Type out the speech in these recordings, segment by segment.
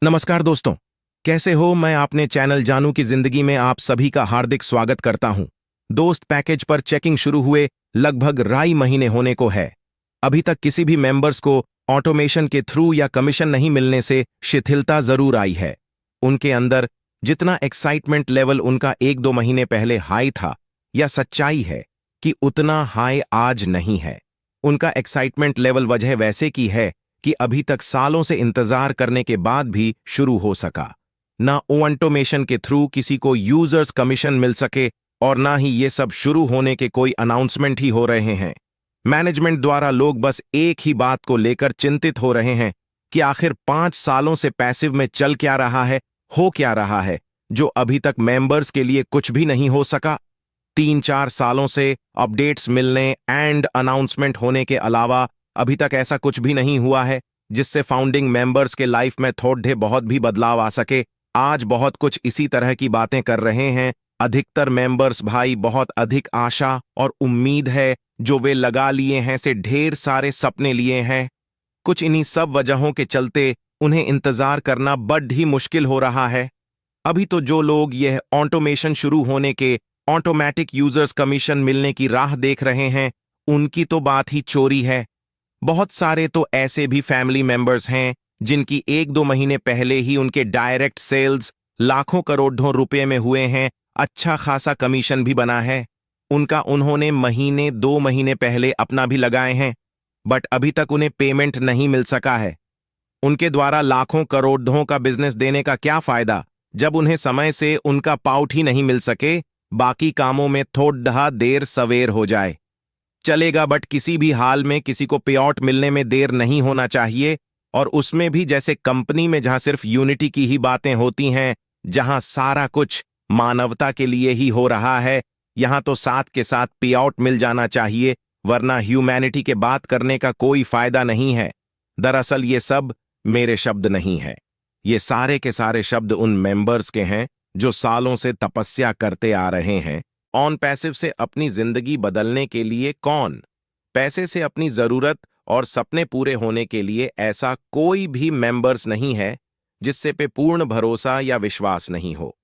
नमस्कार दोस्तों, कैसे हो। मैं अपने चैनल जानू की जिंदगी में आप सभी का हार्दिक स्वागत करता हूं। दोस्त, पैकेज पर चेकिंग शुरू हुए लगभग 2.5 महीने होने को है। अभी तक किसी भी मेंबर्स को ऑटोमेशन के थ्रू या कमीशन नहीं मिलने से शिथिलता जरूर आई है। उनके अंदर जितना एक्साइटमेंट लेवल उनका 1-2 महीने पहले हाई था, यह सच्चाई है कि उतना हाई आज नहीं है। उनका एक्साइटमेंट लेवल वजह वैसे की है कि अभी तक सालों से इंतजार करने के बाद भी शुरू हो सका। ना ऑटोमेशन के थ्रू किसी को यूजर्स कमीशन मिल सके और ना ही ये सब शुरू होने के कोई अनाउंसमेंट ही हो रहे हैं। मैनेजमेंट द्वारा लोग बस एक ही बात को लेकर चिंतित हो रहे हैं कि आखिर 5 सालों से पैसिव में चल क्या रहा है, हो क्या रहा है, जो अभी तक मेंबर्स के लिए कुछ भी नहीं हो सका। 3-4 सालों से अपडेट्स मिलने एंड अनाउंसमेंट होने के अलावा अभी तक ऐसा कुछ भी नहीं हुआ है जिससे फाउंडिंग मेंबर्स के लाइफ में थोड़े बहुत भी बदलाव आ सके। आज बहुत कुछ इसी तरह की बातें कर रहे हैं। अधिकतर मेंबर्स भाई बहुत अधिक आशा और उम्मीद है जो वे लगा लिए हैं, से ढेर सारे सपने लिए हैं। कुछ इन्हीं सब वजहों के चलते उन्हें इंतजार करना बड़ ही मुश्किल हो रहा है। अभी तो जो लोग यह ऑटोमेशन शुरू होने के ऑटोमेटिक यूजर्स कमीशन मिलने की राह देख रहे हैं, उनकी तो बात ही चोरी है। बहुत सारे तो ऐसे भी फैमिली मेंबर्स हैं जिनकी 1-2 महीने पहले ही उनके डायरेक्ट सेल्स लाखों करोड़ों रुपए में हुए हैं। अच्छा खासा कमीशन भी बना है उनका। उन्होंने 1-2 महीने पहले अपना भी लगाए हैं, बट अभी तक उन्हें पेमेंट नहीं मिल सका है। उनके द्वारा लाखों करोड़ों का बिजनेस देने का क्या फायदा जब उन्हें समय से उनका पाउट ही नहीं मिल सके। बाकी कामों में थोड़ा देर सवेर हो जाए चलेगा, बट किसी भी हाल में किसी को पे आउट मिलने में देर नहीं होना चाहिए। और उसमें भी जैसे कंपनी में, जहां सिर्फ यूनिटी की ही बातें होती हैं, जहां सारा कुछ मानवता के लिए ही हो रहा है, यहां तो साथ के साथ पे आउट मिल जाना चाहिए, वरना ह्यूमैनिटी के बात करने का कोई फायदा नहीं है। दरअसल ये सब मेरे शब्द नहीं है, ये सारे के सारे शब्द उन मेंबर्स के हैं जो सालों से तपस्या करते आ रहे हैं। ऑन पैसिव से अपनी जिंदगी बदलने के लिए कौन, पैसे से अपनी जरूरत और सपने पूरे होने के लिए ऐसा कोई भी मेंबर्स नहीं है जिससे पे पूर्ण भरोसा या विश्वास नहीं हो।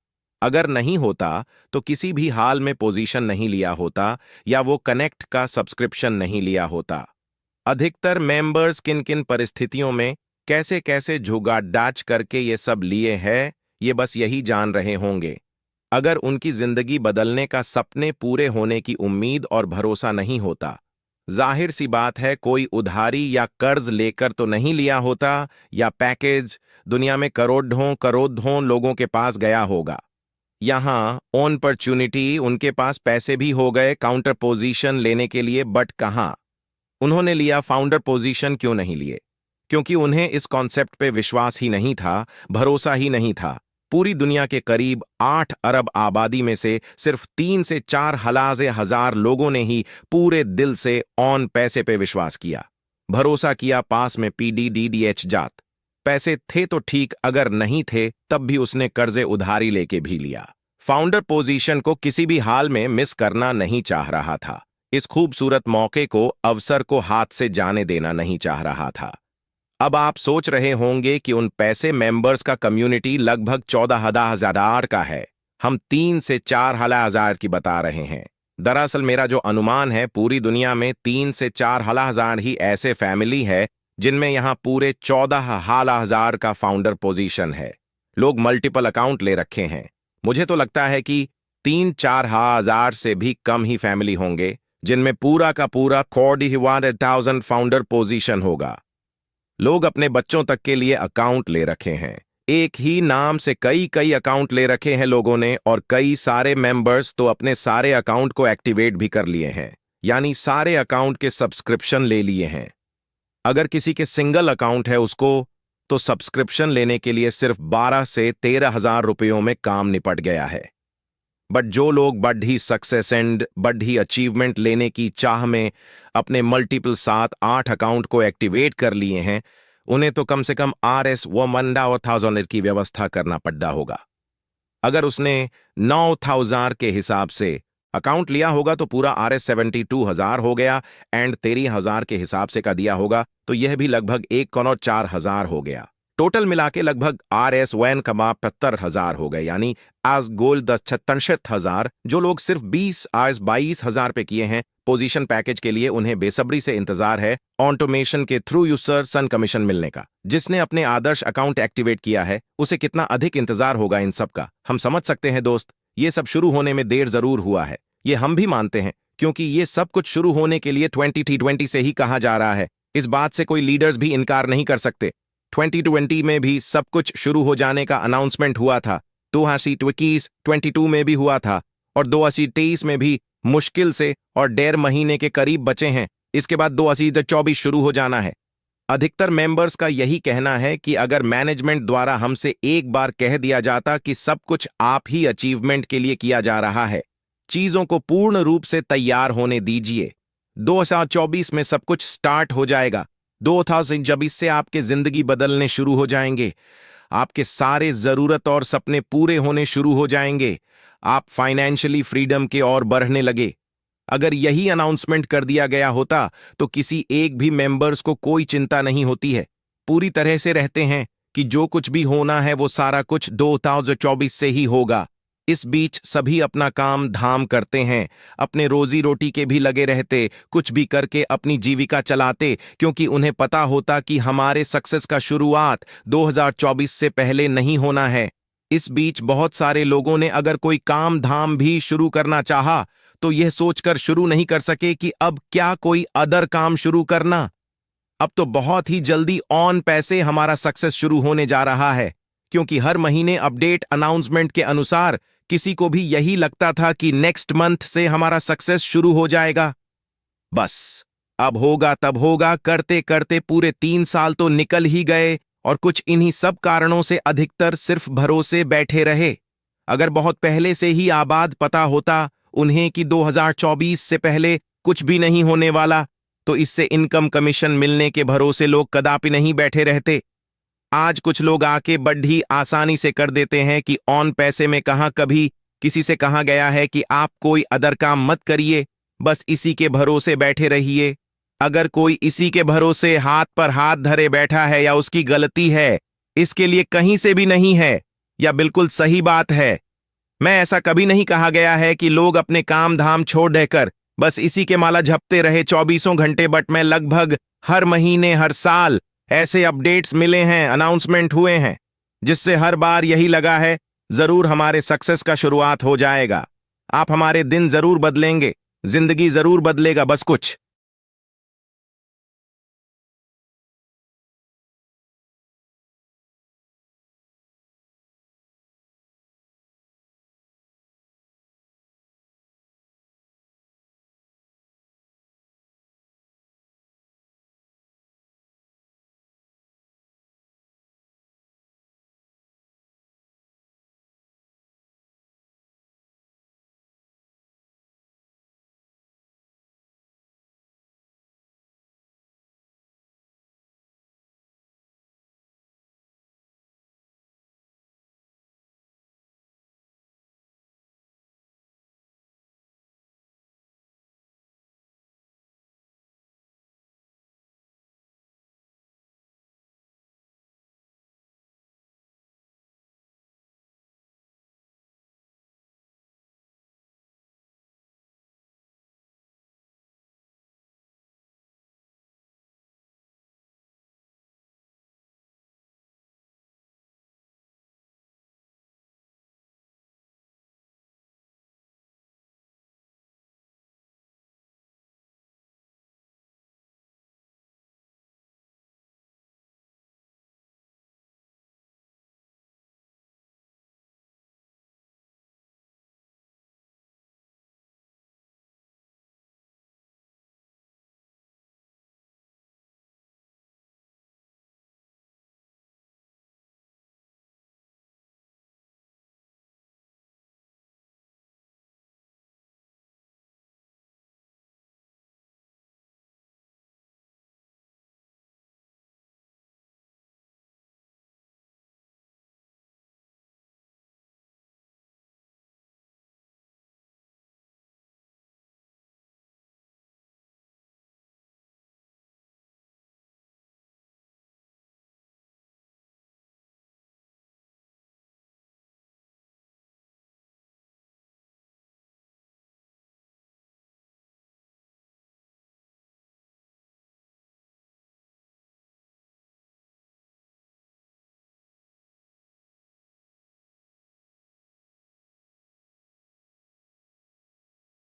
अगर नहीं होता तो किसी भी हाल में पोजीशन नहीं लिया होता या वो कनेक्ट का सब्सक्रिप्शन नहीं लिया होता। अधिकतर मेंबर्स किन किन परिस्थितियों में कैसे कैसे जुगाड़ करके ये सब लिए हैं, ये बस यही जान रहे होंगे। अगर उनकी जिंदगी बदलने का सपने पूरे होने की उम्मीद और भरोसा नहीं होता, जाहिर सी बात है कोई उधारी या कर्ज लेकर तो नहीं लिया होता, या पैकेज दुनिया में करोड़ों करोड़ों लोगों के पास गया होगा। यहां ऑनपर्च्युनिटी उनके पास पैसे भी हो गए काउंटर पोजीशन लेने के लिए, बट कहां उन्होंने लिया फाउंडर पोजीशन क्यों नहीं लिए? क्योंकि उन्हें इस कॉन्सेप्ट पे विश्वास ही नहीं था, भरोसा ही नहीं था। पूरी दुनिया के करीब 8 अरब आबादी में से सिर्फ 3 से 4 हलाजे हजार लोगों ने ही पूरे दिल से ऑन पैसे पे विश्वास किया, भरोसा किया। पास में PDDDH जात पैसे थे तो ठीक, अगर नहीं थे तब भी उसने कर्जे उधारी लेके भी लिया। फाउंडर पोजीशन को किसी भी हाल में मिस करना नहीं चाह रहा था। इस खूबसूरत मौके को, अवसर को हाथ से जाने देना नहीं चाह रहा था। अब आप सोच रहे होंगे कि उन पैसे मेंबर्स का कम्युनिटी लगभग 14,000 का है, हम 3 से 4 हजार की बता रहे हैं। दरअसल मेरा जो अनुमान है, पूरी दुनिया में 3 से 4 हजार ही ऐसे फैमिली है जिनमें यहां पूरे 14,000 का फाउंडर पोजीशन है। लोग मल्टीपल अकाउंट ले रखे हैं। मुझे तो लगता है कि 3-4 हजार से भी कम ही फैमिली होंगे जिनमें पूरा का पूरा 40,000 फाउंडर पोजीशन होगा। लोग अपने बच्चों तक के लिए अकाउंट ले रखे हैं, एक ही नाम से कई कई अकाउंट ले रखे हैं लोगों ने, और कई सारे मेंबर्स तो अपने सारे अकाउंट को एक्टिवेट भी कर लिए हैं, यानी सारे अकाउंट के सब्सक्रिप्शन ले लिए हैं। अगर किसी के सिंगल अकाउंट है उसको तो सब्सक्रिप्शन लेने के लिए सिर्फ 12 से 13 हजार रुपयों में काम निपट गया है। बट जो लोग बढ़ी सक्सेस एंड बढ़ी अचीवमेंट लेने की चाह में अपने मल्टीपल 7-8 अकाउंट को एक्टिवेट कर लिए हैं, उन्हें तो कम से कम RS व मंडा और 1000 की व्यवस्था करना पड़ता होगा। अगर उसने 9,000 के हिसाब से अकाउंट लिया होगा तो पूरा RS 72,000 हो गया, एंड 13,000 के हिसाब से का दिया होगा तो यह भी लगभग 1,04,000 हो गया। टोटल मिला के लगभग RS1 कमा 75,000 हो गए, यानी आज गोल 10,66,000 जो लोग सिर्फ 22,000 पे किए हैं। पोजीशन पैकेज के लिए उन्हें बेसब्री से इंतजार है ऑटोमेशन के थ्रू यूजर सन कमीशन मिलने का। जिसने अपने आदर्श अकाउंट एक्टिवेट किया है उसे कितना अधिक इंतजार होगा इन सब का, हम समझ सकते हैं दोस्त। ये सब शुरू होने में देर जरूर हुआ है, ये हम भी मानते हैं, क्योंकि ये सब कुछ शुरू होने के लिए 2020 से ही कहा जा रहा है। इस बात से कोई लीडर्स भी इनकार नहीं कर सकते। 2020 में भी सब कुछ शुरू हो जाने का अनाउंसमेंट हुआ था, 2021-22 में भी हुआ था, और 2023 में भी मुश्किल से और 1.5 महीने के करीब बचे हैं। इसके बाद 2024 शुरू हो जाना है। अधिकतर मेंबर्स का यही कहना है कि अगर मैनेजमेंट द्वारा हमसे एक बार कह दिया जाता कि सब कुछ आप ही अचीवमेंट के लिए किया जा रहा है, चीजों को पूर्ण रूप से तैयार होने दीजिए, 2024 में सब कुछ स्टार्ट हो जाएगा। 2024 से आपके जिंदगी बदलने शुरू हो जाएंगे, आपके सारे जरूरत और सपने पूरे होने शुरू हो जाएंगे, आप फाइनेंशियली फ्रीडम के ओर बढ़ने लगे। अगर यही अनाउंसमेंट कर दिया गया होता तो किसी एक भी मेंबर्स को कोई चिंता नहीं होती है। पूरी तरह से रहते हैं कि जो कुछ भी होना है वो सारा कुछ 2024 से ही होगा। इस बीच सभी अपना काम धाम करते हैं, अपने रोजी रोटी के भी लगे रहते, कुछ भी करके अपनी जीविका चलाते, क्योंकि उन्हें पता होता कि हमारे सक्सेस का शुरुआत 2024 से पहले नहीं होना है। इस बीच बहुत सारे लोगों ने अगर कोई काम धाम भी शुरू करना चाहा तो यह सोचकर शुरू नहीं कर सके कि अब क्या कोई अदर काम शुरू करना। अब तो बहुत ही जल्दी ऑन पैसे हमारा सक्सेस शुरू होने जा रहा है, क्योंकि हर महीने अपडेट अनाउंसमेंट के अनुसार किसी को भी यही लगता था कि नेक्स्ट मंथ से हमारा सक्सेस शुरू हो जाएगा। बस अब होगा तब होगा करते करते पूरे 3 साल तो निकल ही गए, और कुछ इन्हीं सब कारणों से अधिकतर सिर्फ भरोसे बैठे रहे। अगर बहुत पहले से ही आबाद पता होता उन्हें कि 2024 से पहले कुछ भी नहीं होने वाला, तो इससे इनकम कमीशन मिलने के भरोसे लोग कदापि नहीं बैठे रहते। आज कुछ लोग आके बड़ी आसानी से कर देते हैं कि ऑन पैसे में कहाँ कभी किसी से कहा गया है कि आप कोई अदर काम मत करिए, बस इसी के भरोसे बैठे रहिए। अगर कोई इसी के भरोसे हाथ पर हाथ धरे बैठा है या उसकी गलती है, इसके लिए कहीं से भी नहीं है, या बिल्कुल सही बात है। मैं ऐसा कभी नहीं कहा गया है कि लोग अपने काम धाम छोड़ देकर बस इसी के माला झपते रहे 24 घंटे, बट मैं लगभग हर महीने हर साल ऐसे अपडेट्स मिले हैं, अनाउंसमेंट हुए हैं, जिससे हर बार यही लगा है जरूर हमारे सक्सेस का शुरुआत हो जाएगा। आप हमारे दिन जरूर बदलेंगे, जिंदगी जरूर बदलेगा, बस कुछ